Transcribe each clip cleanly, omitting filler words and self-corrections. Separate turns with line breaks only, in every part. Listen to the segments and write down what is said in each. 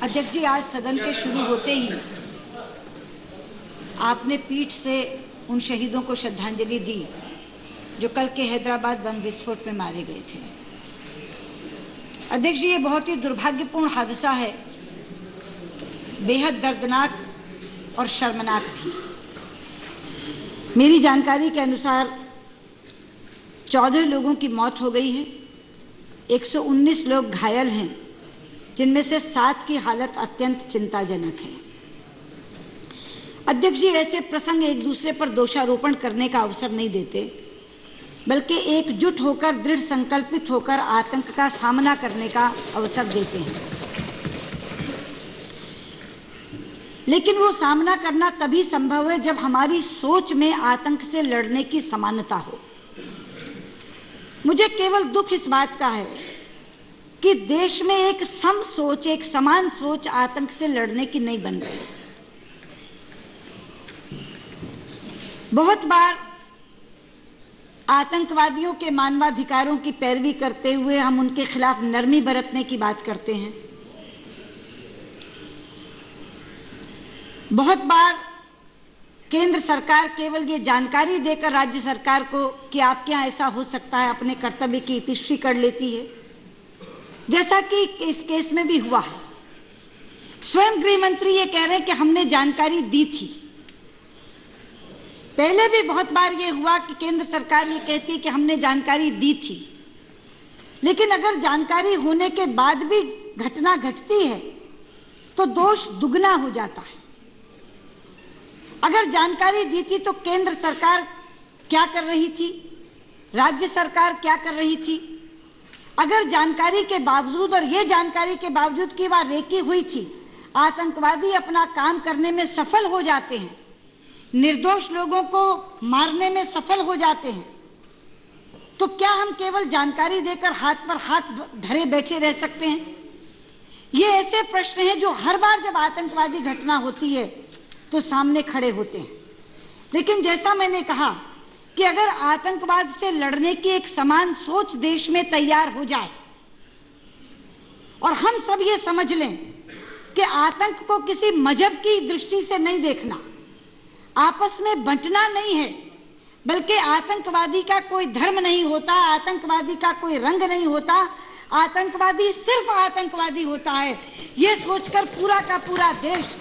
अध्यक्ष जी, आज सदन के शुरू होते ही आपने पीठ से उन शहीदों को श्रद्धांजलि दी जो कल के हैदराबाद बम विस्फोट में मारे गए थे। अध्यक्ष जी, ये बहुत ही दुर्भाग्यपूर्ण हादसा है, बेहद दर्दनाक और शर्मनाक भी। मेरी जानकारी के अनुसार 14 लोगों की मौत हो गई है, 119 लोग घायल हैं, जिनमें से 7 की हालत अत्यंत चिंताजनक है। अध्यक्ष जी, ऐसे प्रसंग एक दूसरे पर दोषारोपण करने का अवसर नहीं देते, बल्कि एकजुट होकर, दृढ़ संकल्पित होकर आतंक का सामना करने का अवसर देते हैं। लेकिन वो सामना करना तभी संभव है जब हमारी सोच में आतंक से लड़ने की समानता हो। मुझे केवल दुख इस बात का है कि देश में एक सम सोच, एक समान सोच आतंक से लड़ने की नहीं बन रही। बहुत बार आतंकवादियों के मानवाधिकारों की पैरवी करते हुए हम उनके खिलाफ नरमी बरतने की बात करते हैं। बहुत बार केंद्र सरकार केवल ये जानकारी देकर राज्य सरकार को कि आपके यहाँ ऐसा हो सकता है, अपने कर्तव्य की इतिश्री कर लेती है, जैसा कि इस केस में भी हुआ है। स्वयं गृह मंत्री ये कह रहे हैं कि हमने जानकारी दी थी। पहले भी बहुत बार ये हुआ कि केंद्र सरकार ये कहती है कि हमने जानकारी दी थी, लेकिन अगर जानकारी होने के बाद भी घटना घटती है तो दोष दुगना हो जाता है। अगर जानकारी दी थी तो केंद्र सरकार क्या कर रही थी, राज्य सरकार क्या कर रही थी? अगर जानकारी के बावजूद, और ये जानकारी के बावजूद कि वह रेकी हुई थी, आतंकवादी अपना काम करने में सफल हो जाते हैं, निर्दोष लोगों को मारने में सफल हो जाते हैं, तो क्या हम केवल जानकारी देकर हाथ पर हाथ धरे बैठे रह सकते हैं? ये ऐसे प्रश्न हैं जो हर बार जब आतंकवादी घटना होती है तो सामने खड़े होते हैं। लेकिन जैसा मैंने कहा कि अगर आतंकवाद से लड़ने की एक समान सोच देश में तैयार हो जाए और हम सब ये समझ लें कि आतंक को किसी मजहब की दृष्टि से नहीं देखना, आपस में बंटना नहीं है, बल्कि आतंकवादी का कोई धर्म नहीं होता, आतंकवादी का कोई रंग नहीं होता, आतंकवादी सिर्फ आतंकवादी होता है, ये सोचकर पूरा का पूरा देश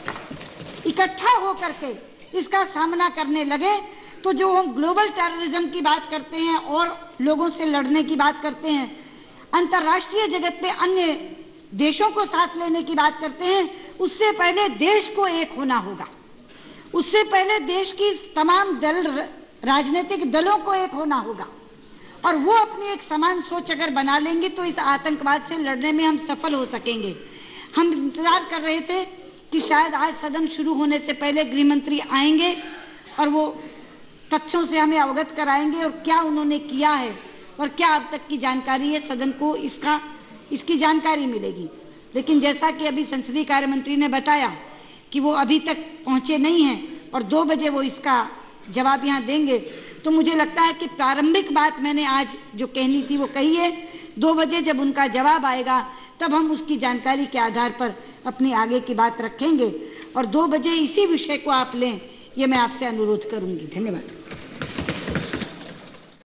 इकट्ठा होकर के इसका सामना करने लगे तो जो हम ग्लोबल टेररिज्म की बात करते हैं और लोगों से लड़ने की बात करते हैं, अंतर्राष्ट्रीय जगत पे अन्य देशों को साथ लेने की बात करते हैं, उससे पहले देश को एक होना होगा। उससे पहले देश की तमाम राजनीतिक दलों को एक होना होगा, और वो अपनी एक समान सोच अगर बना लेंगे तो इस आतंकवाद से लड़ने में हम सफल हो सकेंगे। हम इंतजार कर रहे थे कि शायद आज सदन शुरू होने से पहले गृह मंत्री आएंगे और वो तथ्यों से हमें अवगत कराएंगे और क्या उन्होंने किया है और क्या अब तक की जानकारी है, सदन को इसकी जानकारी मिलेगी। लेकिन जैसा कि अभी संसदीय कार्य मंत्री ने बताया कि वो अभी तक पहुंचे नहीं हैं और 2 बजे वो इसका जवाब यहाँ देंगे, तो मुझे लगता है कि प्रारंभिक बात मैंने आज जो कहनी थी वो कही है। 2 बजे जब उनका जवाब आएगा तब हम उसकी जानकारी के आधार पर अपनी आगे की बात रखेंगे और 2 बजे इसी विषय को आप लें, ये मैं आपसे अनुरोध करूंगी। धन्यवाद।